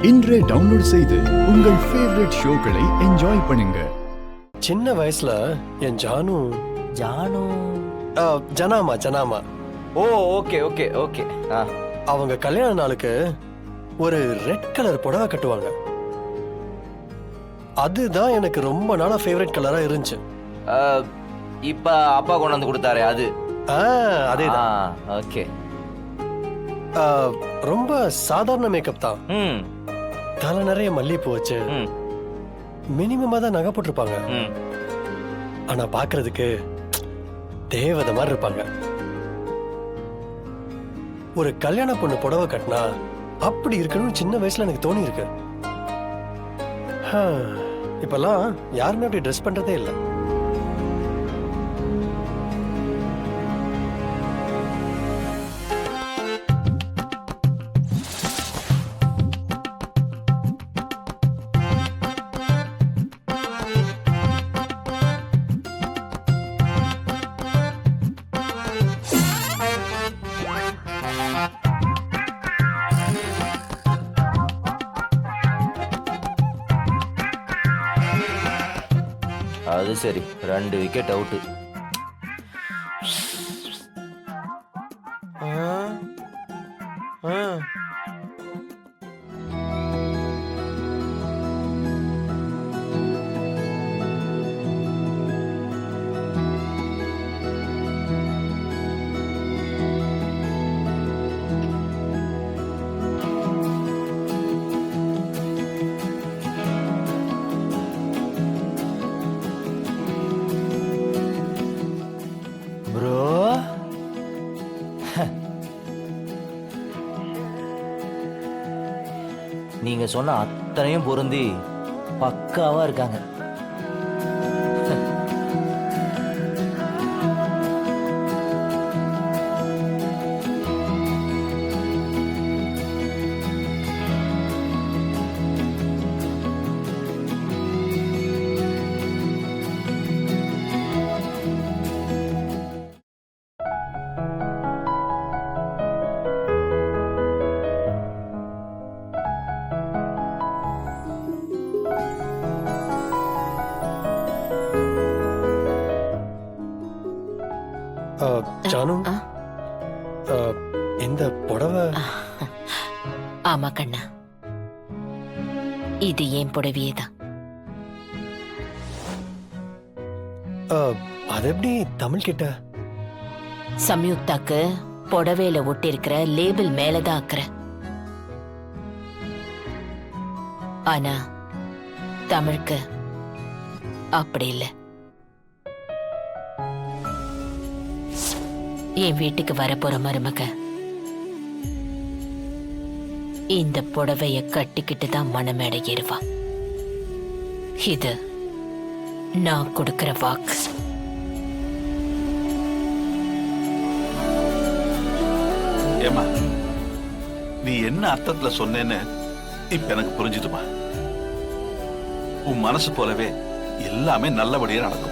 இன்றே டவுன்லோட் செய்து உங்கள் ஃபேவரட் ஷோக்களை என்ஜாய் பண்ணுங்க. சின்ன வயசுல என் ஜானு ஜானு ஜனாமா ஜனாமா ஓ ஓகே ஓகே ஓகே அவங்க கல்யாண நாளுக்கு ஒரு ரெட் கலர் புடவை கட்டுவாங்க. அதுதான் எனக்கு ரொம்ப நாளா ஃபேவரட் கலரா இருந்துச்சு. இப்ப அப்பா கொண்டு வந்து கொடுத்தாரு அது. அதேதான். ஓகே. ரொம்ப சாதாரண மேக்கப் தான். தலை நிறைய மல்லிப்பூ வச்சு மினிமமா தான் நகை போட்டிருப்பாங்க. ஆனா பாக்குறதுக்கு தேவதை மாதிரி இருப்பாங்க. ஒரு கல்யாண பொண்ணு புடவை கட்டினா அப்படி இருக்கணும்னு சின்ன வயசுல எனக்கு தோணி இருக்கு. இப்பெல்லாம் யாருமே அப்படி ட்ரெஸ் பண்றதே இல்லை. அது சரி, 2 விக்கெட் அவுட்டு. நீங்க சொன்ன அத்தனையும் பொருந்தி பக்காவா இருக்காங்க. ஜானு, இந்த புடவை. ஆமா கண்ணா, இது ஏன் புடவையே தான். அது எப்படி தமிழ் கிட்ட? சம்யுக்தாக்கு புடவையில ஒட்டி இருக்கிற லேபிள் மேலதான் ஆக்குற. ஆனா தமிழுக்கு அப்படி இல்லை. என் வீட்டுக்கு வரப்போற மருமக இந்த புடவைய கட்டிக்கிட்டு தான் மனமேடை ஏறுவா. இது நான் கொடுக்கிற வாக்கு. ஏமா, நீ என்ன அர்த்தத்துல சொன்னேன்னு இப்ப எனக்கு புரிஞ்சுதுமா. உன் மனசு போலவே எல்லாமே நல்லபடியா நடக்கும்.